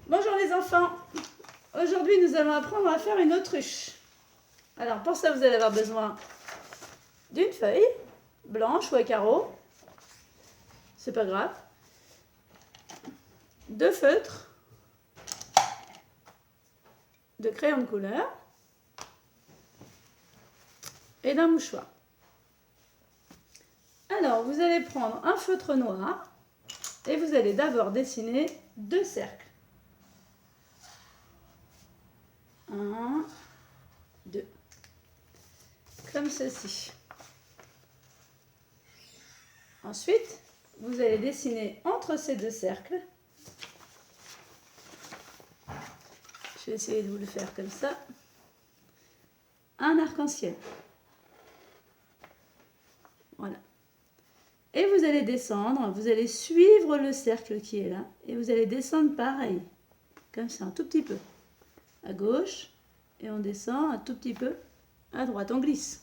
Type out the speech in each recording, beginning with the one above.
Bonjour les enfants. Aujourd'hui, nous allons apprendre à faire une autruche. Alors, pour ça, vous allez avoir besoin d'une feuille blanche ou à carreaux. C'est pas grave. De feutres. De crayons de couleur. Et d'un mouchoir. Alors, vous allez prendre un feutre noir et vous allez d'abord dessiner 2 cercles. 1, 2. Comme ceci. Ensuite, vous allez dessiner entre ces 2 cercles. Je vais essayer de vous le faire comme ça. Un arc-en-ciel. Voilà. Et vous allez descendre, vous allez suivre le cercle qui est là. Et vous allez descendre pareil. Comme ça, un tout petit peu. À gauche. Et on descend un tout petit peu à droite. On glisse.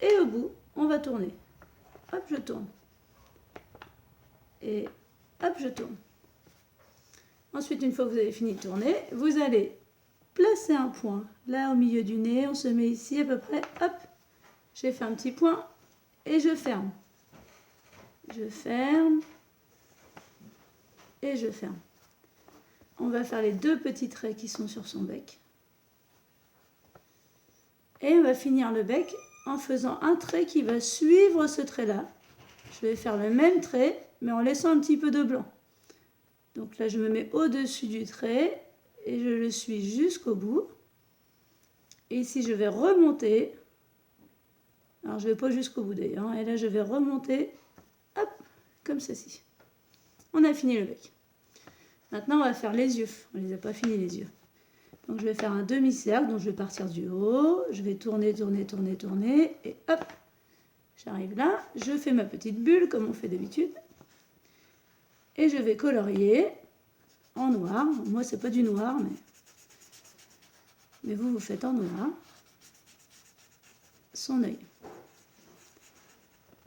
Et au bout, on va tourner. Hop, je tourne. Et hop, je tourne. Ensuite, une fois que vous avez fini de tourner, vous allez placer un point là au milieu du nez. On se met ici à peu près. Hop, j'ai fait un petit point et je ferme. Je ferme et je ferme. On va faire les 2 petits traits qui sont sur son bec. Et on va finir le bec en faisant un trait qui va suivre ce trait-là. Je vais faire le même trait, mais en laissant un petit peu de blanc. Donc là, je me mets au-dessus du trait et je le suis jusqu'au bout. Et ici, je vais remonter. Alors, je ne vais pas jusqu'au bout d'ailleurs. Et là, je vais remonter, hop, comme ceci. On a fini le bec. Maintenant, on va faire les yeux. On ne les a pas finis, les yeux. Donc, je vais faire un demi-cercle. Donc, je vais partir du haut. Je vais tourner, tourner, tourner, tourner. Et hop, j'arrive là. Je fais ma petite bulle, comme on fait d'habitude. Et je vais colorier en noir. Moi, c'est pas du noir, mais vous faites en noir son œil.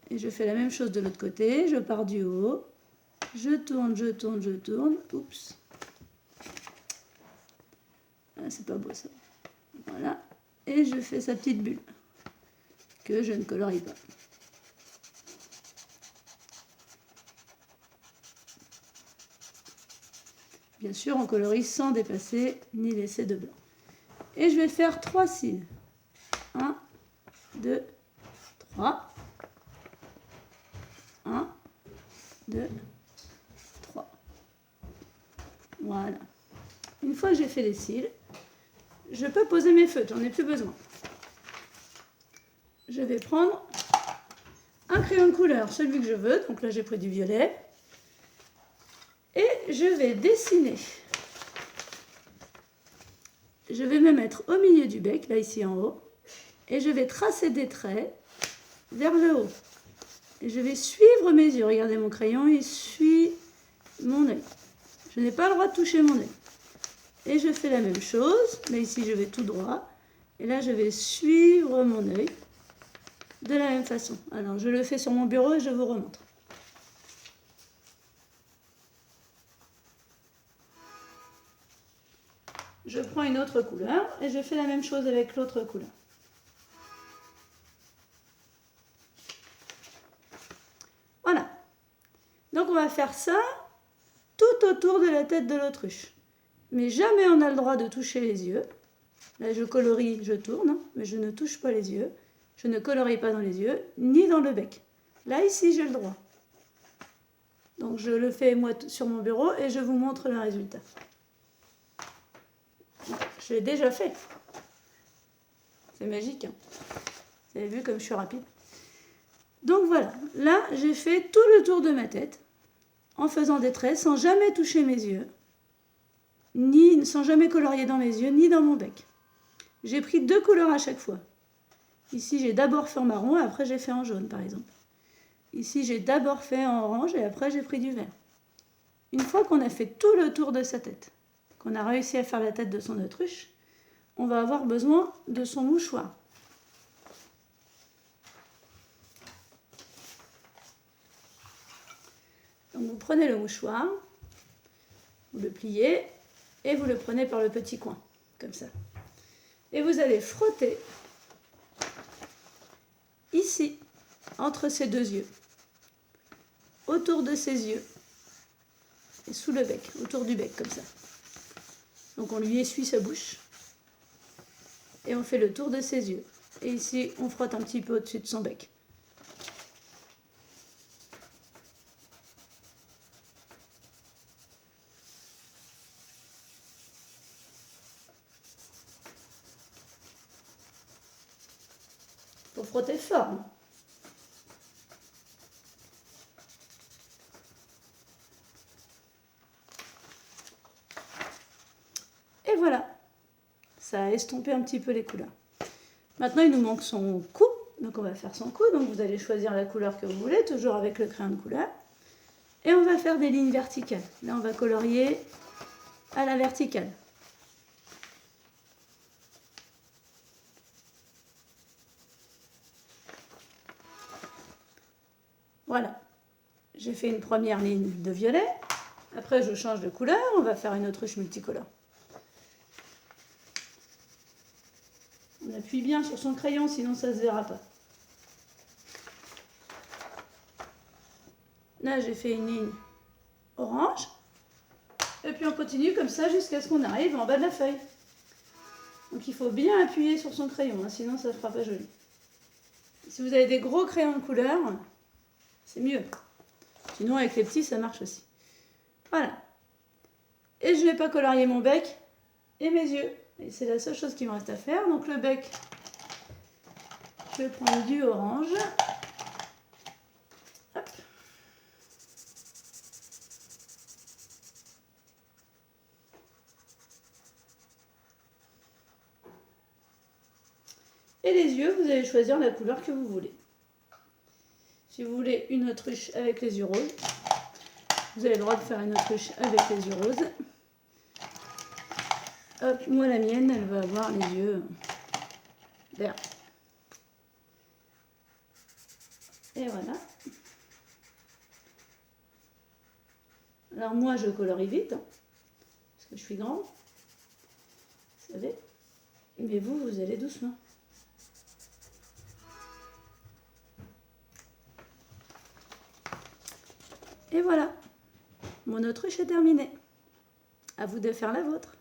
Et je fais la même chose de l'autre côté. Je pars du haut. Je tourne, je tourne, je tourne. Oups. Ah, c'est pas beau ça. Voilà. Et je fais sa petite bulle que je ne colorie pas. Bien sûr, on colorie sans dépasser ni laisser de blanc. Et je vais faire 3 cils. 1, 2, 3. 1, 2, 3. Voilà. Une fois que j'ai fait les cils, je peux poser mes feutres, j'en ai plus besoin. Je vais prendre un crayon de couleur, celui que je veux. Donc là, j'ai pris du violet. Et je vais dessiner. Je vais me mettre au milieu du bec, là ici en haut. Et je vais tracer des traits vers le haut. Et je vais suivre mes yeux. Regardez, mon crayon, il suit mon œil. Je n'ai pas le droit de toucher mon œil. Et je fais la même chose. Là ici, je vais tout droit. Et là, je vais suivre mon œil de la même façon. Alors, je le fais sur mon bureau et je vous remontre. Je prends une autre couleur et je fais la même chose avec l'autre couleur. Voilà. Donc, on va faire ça tout autour de la tête de l'autruche. Mais jamais on a le droit de toucher les yeux. Là, je colorie, je tourne, mais je ne touche pas les yeux. Je ne colorie pas dans les yeux, ni dans le bec. Là, ici, j'ai le droit. Donc, je le fais, moi, sur mon bureau et je vous montre le résultat. Je l'ai déjà fait. C'est magique. Hein. Vous avez vu comme je suis rapide. Donc, voilà. Là, j'ai fait tout le tour de ma tête en faisant des traits sans jamais toucher mes yeux, ni sans jamais colorier dans mes yeux, ni dans mon bec. J'ai pris 2 couleurs à chaque fois. Ici, j'ai d'abord fait en marron et après, j'ai fait en jaune, par exemple. Ici, j'ai d'abord fait en orange et après, j'ai pris du vert. Une fois qu'on a fait tout le tour de sa tête, qu'on a réussi à faire la tête de son autruche, on va avoir besoin de son mouchoir. Donc, vous prenez le mouchoir, vous le pliez Et vous le prenez par le petit coin, comme ça. Et vous allez frotter ici, entre ses deux yeux, autour de ses yeux, et sous le bec, autour du bec, comme ça. Donc on lui essuie sa bouche, et on fait le tour de ses yeux. Et ici, on frotte un petit peu au-dessus de son bec. Faut frotter fort. Hein. Et voilà, ça a estompé un petit peu les couleurs. Maintenant, il nous manque son cou, donc on va faire son cou. Donc vous allez choisir la couleur que vous voulez, toujours avec le crayon de couleur. Et on va faire des lignes verticales. Là, on va colorier à la verticale. Voilà, j'ai fait une première ligne de violet. Après, je change de couleur, on va faire une autruche multicolore. On appuie bien sur son crayon, sinon ça ne se verra pas. Là, j'ai fait une ligne orange. Et puis on continue comme ça jusqu'à ce qu'on arrive en bas de la feuille. Donc il faut bien appuyer sur son crayon, hein, sinon ça ne fera pas joli. Si vous avez des gros crayons de couleur, c'est mieux. Sinon avec les petits, ça marche aussi. Voilà. Et je ne vais pas colorier mon bec et mes yeux. Et c'est la seule chose qui me reste à faire. Donc le bec, je vais prendre du orange. Hop. Et les yeux, vous allez choisir la couleur que vous voulez. Si vous voulez une autruche avec les yeux roses, vous avez le droit de faire une autruche avec les yeux roses. Hop, moi la mienne, elle va avoir les yeux verts. Et voilà. Alors moi, je colorie vite, hein, parce que je suis grande, vous savez. Mais vous, vous allez doucement. Et voilà, mon autruche est terminée. À vous de faire la vôtre.